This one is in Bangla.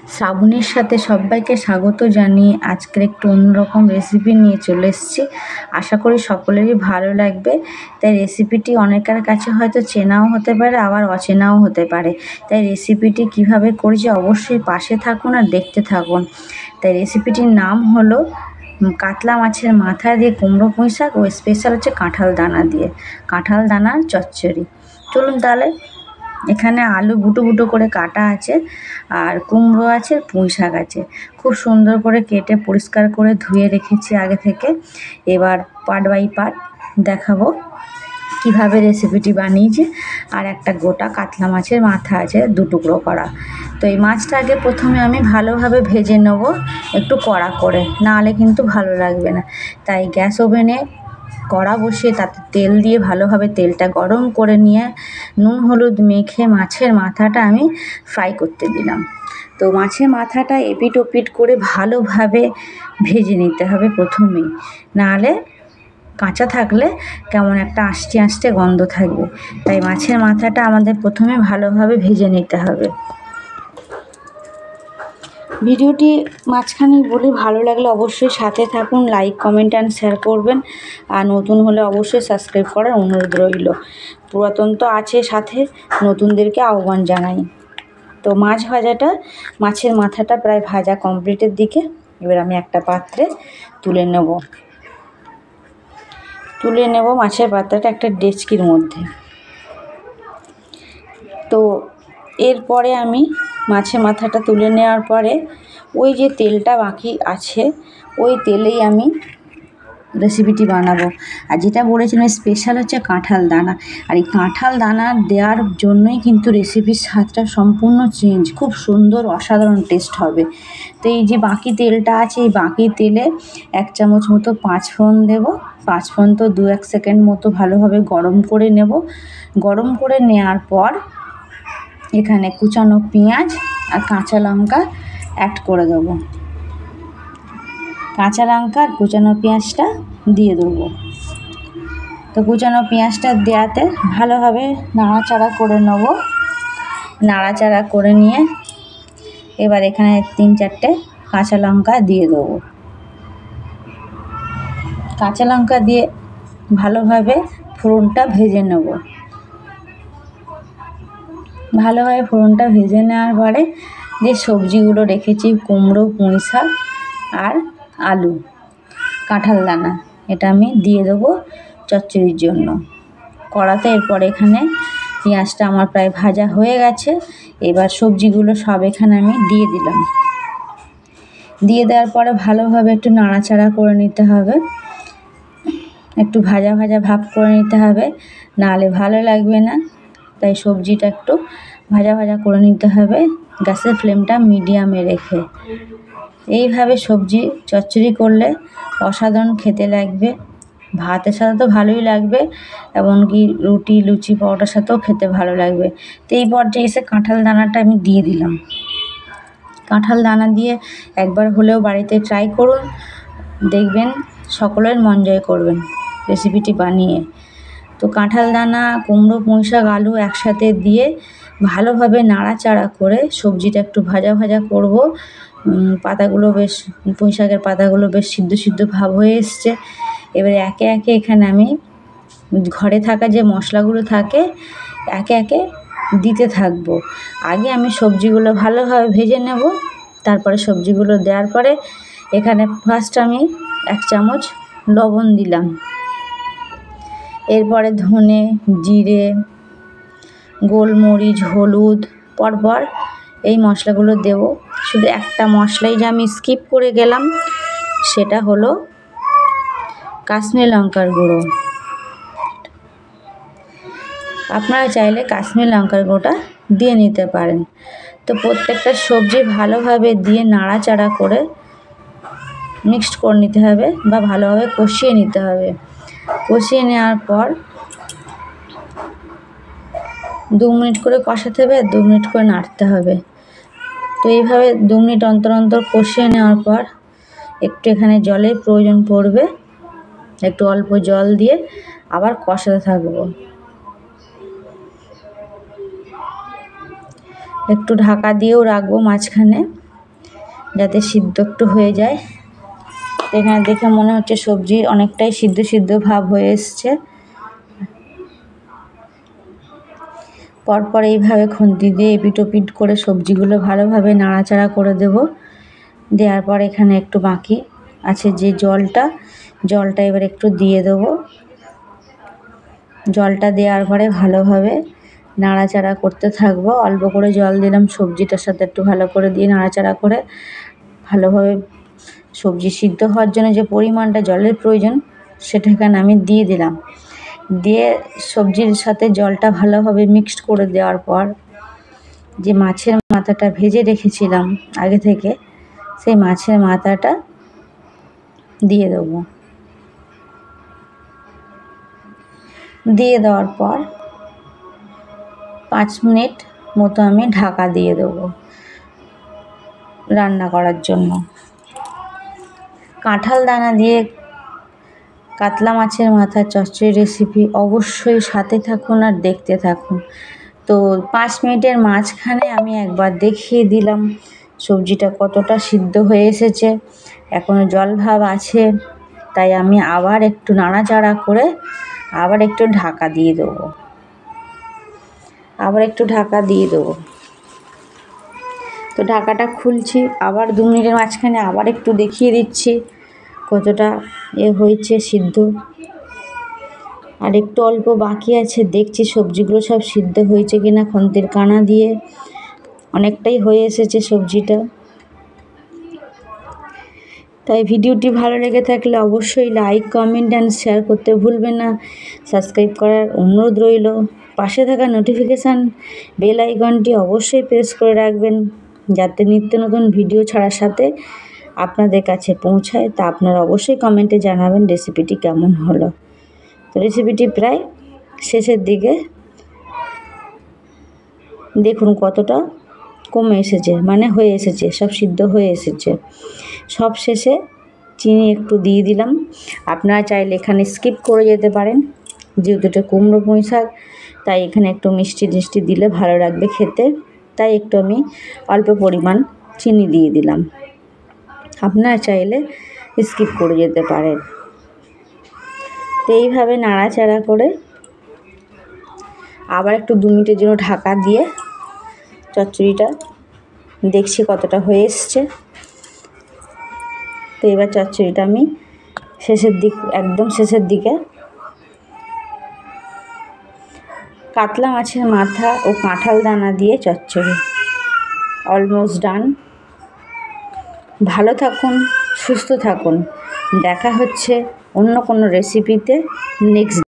শ্রাবণীর সাথে সবাইকে স্বাগত জানিয়ে আজকের একটু অন্যরকম রেসিপি নিয়ে চলে এসেছি। আশা করি সকলেরই ভালো লাগবে। তাই রেসিপিটি অনেকের কাছে হয়তো চেনাও হতে পারে, আবার অচেনাও হতে পারে। তাই রেসিপিটি কিভাবে করেছি অবশ্যই পাশে থাকুন আর দেখতে থাকুন। তাই রেসিপিটির নাম হলো কাতলা মাছের মাথা দিয়ে কুমড়ো পুঁই শাক, ও স্পেশাল হচ্ছে কাঁঠাল দানার চচ্চড়ি। চলুন তাহলে। এখানে আলু বুটো বুটো করে কাটা আছে, আর কুমড়ো আছে, পুঁই শাক আছে। খুব সুন্দর করে কেটে পরিষ্কার করে ধুয়ে রেখেছি আগে থেকে। এবার পার্ট বাই পার্ট দেখাবো কিভাবে রেসিপিটি বানিয়েছি। আর একটা গোটা কাতলা মাছের মাথা আছে 2 টুকরো করা। তো এই মাছটা আগে প্রথমে আমি ভালোভাবে ভেজে নেব, একটু কড়া করে, নাহলে কিন্তু ভালো লাগবে না। তাই গ্যাস ওভেনে কড়া বসিয়ে তাতে তেল দিয়ে ভালোভাবে তেলটা গরম করে নিয়ে নুন হলুদ মেখে মাছের মাথাটা আমি ফ্রাই করতে দিলাম। তো মাছের মাথাটা এপিট ওপিট করে ভালোভাবে ভেজে নিতে হবে প্রথমেই, নাহলে কাঁচা থাকলে কেমন একটা আষ্টে আষ্টে গন্ধ থাকবে। তাই মাছের মাথাটা আমাদের প্রথমে ভালোভাবে ভেজে নিতে হবে। ভিডিওটি মাঝখানে বলে ভালো লাগলে অবশ্যই সাথে থাকুন, লাইক কমেন্ট অ্যান্ড শেয়ার করবেন। আর নতুন হলে অবশ্যই সাবস্ক্রাইব করার অনুরোধ রইল। পুরাতন তো আছে সাথে, নতুনদেরকে আহ্বান জানাই। তো মাছের মাথাটা প্রায় ভাজা কমপ্লিটের দিকে। এবার আমি একটা পাত্রে তুলে নেব মাছের পাত্রটা একটা ডেচকির মধ্যে। তো এরপরে আমি মাছের মাথাটা তুলে নেওয়ার পরে ওই যে তেলটা বাকি আছে, ওই তেলেই আমি রেসিপিটি বানাবো। আর যেটা বলেছিলাম স্পেশাল হচ্ছে কাঁঠাল দানা। আর এই কাঁঠাল দানা দেওয়ার জন্যই কিন্তু রেসিপির স্বাদটা সম্পূর্ণ চেঞ্জ, খুব সুন্দর অসাধারণ টেস্ট হবে। তো এই যে বাকি তেলটা আছে, এই বাকি তেলে 1 চামচ মতো 5 ফোড়ন দেবো। 5 ফোড়ন তো 2-1 সেকেন্ড মতো ভালোভাবে গরম করে নেব। গরম করে নেওয়ার পর এখানে কুচানো পেঁয়াজ আর কাঁচা লঙ্কা অ্যাড করে দেবো। কাঁচা লঙ্কা আর কুচানো পেঁয়াজটা দিয়ে দেবো। তো কুচানো পেঁয়াজটা দেওয়াতে ভালোভাবে নাড়াচাড়া করে নেব। নাড়াচাড়া করে নিয়ে এবার এখানে 3-4টে কাঁচা লঙ্কা দিয়ে দেবো। কাঁচা লঙ্কা দিয়ে ভালোভাবে ফোড়নটা ভেজে নেব। ভালোভাবে ফোড়নটা ভেজে নেওয়ার পরে যে সবজিগুলো রেখেছি, কুমড়ো, পুঁই শাক আর আলু, কাঁঠাল দানা, এটা আমি দিয়ে দেবো চচ্চড়ির জন্য কড়াতে। এরপর এখানে পেঁয়াজটা আমার প্রায় ভাজা হয়ে গেছে। এবার সবজিগুলো সব এখানে আমি দিয়ে দিলাম। দিয়ে দেওয়ার পরে ভালোভাবে একটু নাড়াচাড়া করে নিতে হবে, একটু ভাজা ভাজা ভাব করে নিতে হবে, নাহলে ভালো লাগবে না। তাই সবজিটা একটু ভাজা ভাজা করে নিতে হবে, গ্যাসের ফ্লেমটা মিডিয়ামে রেখে। এইভাবে সবজি চচ্চড়ি করলে অসাধারণ খেতে লাগবে। ভাতের সাথে তো ভালোই লাগবে, এমনকি রুটি, লুচি, পরোটার সাথেও খেতে ভালো লাগবে। তো এই পর্যায়ে এসে কাঁঠাল দানাটা আমি দিয়ে দিলাম। কাঁঠাল দানা দিয়ে একবার হলেও বাড়িতে ট্রাই করুন, দেখবেন সকলের মন জয় করবেন রেসিপিটি বানিয়ে। তো কাঁঠাল দানা, কুমড়ো, পুঁই শাক, আলু একসাথে দিয়ে ভালোভাবে নাড়াচাড়া করে সবজিটা একটু ভাজা ভাজা করব। পাতাগুলো বেশ, পুঁই শাকের পাতাগুলো বেশ সিদ্ধ সিদ্ধ ভাব হয়ে এসছে। এবারে একে একে এখানে আমি ঘরে থাকা যে মশলাগুলো থাকে একে একে দিতে থাকবো। আগে আমি সবজিগুলো ভালোভাবে ভেজে নেব, তারপরে সবজিগুলো দেওয়ার পরে এখানে ফার্স্ট আমি 1 চামচ লবণ দিলাম। এরপরে ধনে, জিরে, গোলমরিচ, হলুদ পরপর এই মশলাগুলো দেব। শুধু একটা মশলাই যে আমি স্কিপ করে গেলাম, সেটা হলো কাশ্মীরি লঙ্কার গুঁড়ো। আপনারা চাইলে কাশ্মীরি লঙ্কার গুঁড়োটা দিয়ে নিতে পারেন। তো প্রত্যেকটা সবজি ভালোভাবে দিয়ে নাড়াচাড়া করে মিক্সড করে নিতে হবে বা ভালোভাবে কষিয়ে নিতে হবে। কষিয়ে নেওয়ার পর 2 মিনিট করে কষাতে হবে, 2 মিনিট করে নাড়তে হবে। তো এইভাবে 2 মিনিট অন্তর অন্তর কষিয়ে নেওয়ার পর একটু এখানে জলের প্রয়োজন পড়বে, একটু অল্প জল দিয়ে আবার কষাতে থাকবো। একটু ঢাকা দিয়েও রাখবো মাঝখানে। যাতে সিদ্ধ একটু হয়ে যায়। এখানে দেখে মনে হচ্ছে সবজি অনেকটাই সিদ্ধ সিদ্ধ ভাব হয়ে এসছে। পরপর এইভাবে খুন্তি দিয়ে এপিট ওপিট করে সবজিগুলো ভালোভাবে নাড়াচাড়া করে দেব। দেওয়ার পর এখানে একটু বাকি আছে যে জলটা এবার একটু দিয়ে দেবো। জলটা দেওয়ার পরে ভালোভাবে নাড়াচাড়া করতে থাকবো। অল্প করে জল দিলাম সবজিটার সাথে একটু ভালো করে দিয়ে নাড়াচাড়া করে ভালোভাবে সবজি সিদ্ধ হওয়ার জন্য যে পরিমাণটা জলের প্রয়োজন সেটা এখানে আমি দিয়ে দিলাম। দিয়ে সবজির সাথে জলটা ভালোভাবে মিক্সড করে দেওয়ার পর যে মাছের মাথাটা ভেজে রেখেছিলাম আগে থেকে, সেই মাছের মাথাটা দিয়ে দেবো। দিয়ে দেওয়ার পর 5 মিনিট মতো আমি ঢাকা দিয়ে দেবো রান্না করার জন্য। কাঁঠাল দানা দিয়ে কাতলা মাছের মাথার চচ্চড়ি রেসিপি অবশ্যই সাথে থাকুন আর দেখতে থাকুন। তো 5 মিনিটের মাঝখানে আমি একবার দেখিয়ে দিলাম সবজিটা কতটা সিদ্ধ হয়ে এসেছে, এখনও জল ভাব আছে, তাই আমি আবার একটু নাড়াচাড়া করে আবার একটু ঢাকা দিয়ে দেবো। তো ঢাকাটা খুলছি, আবার 2 মিনিটের মাঝখানে আবার একটু দেখিয়ে দিচ্ছি কতটা হয়েছে সিদ্ধ। আর একটু অল্প বাকি আছে, দেখছি সবজিগুলো সব সিদ্ধ হয়েছে কিনা খুন্তির কানা দিয়ে। অনেকটাই হয়ে এসেছে সবজিটা। তাই ভিডিওটি ভালো লেগে থাকলে অবশ্যই লাইক, কমেন্ট অ্যান্ড শেয়ার করতে ভুলবেন না। সাবস্ক্রাইব করার অনুরোধ রইল। পাশে থাকা নোটিফিকেশান বেল আইকনটি অবশ্যই প্রেস করে রাখবেন, যাতে নিত্য নতুন ভিডিও ছাড়ার সাথে আপনাদের কাছে পৌঁছায়। তা আপনারা অবশ্যই কমেন্টে জানাবেন রেসিপিটি কেমন হলো। তো রেসিপিটি প্রায় শেষের দিকে, দেখুন কতটা কমে এসেছে, মানে হয়ে এসেছে, সব সিদ্ধ হয়ে এসেছে। সব শেষে চিনি একটু দিয়ে দিলাম। আপনারা চাইলে এখানে স্কিপ করে যেতে পারেন, যেহেতু এটা কুমড়ো পুঁই শাক, তাই এখানে একটু মিষ্টি টিষ্টি দিলে ভালো লাগবে খেতে, তাই একটু আমি অল্প পরিমাণ চিনি দিয়ে দিলাম। আপনারা চাইলে স্কিপ করে যেতে পারেন। তো এইভাবে নাড়াচাড়া করে আবার একটু 2 মিনিটের জন্য ঢাকা দিয়ে চচ্চড়িটা দেখছি কতটা হয়ে এসছে। তো এবার চচ্চড়িটা আমি একদম শেষের দিকে কাতলা মাছের মাথা ও কাঁঠাল দানা দিয়ে চচ্চড়ি অলমোস্ট ডান। ভালো থাকুন, সুস্থ থাকুন। দেখা হচ্ছে অন্য কোনো রেসিপিতে নেক্সট।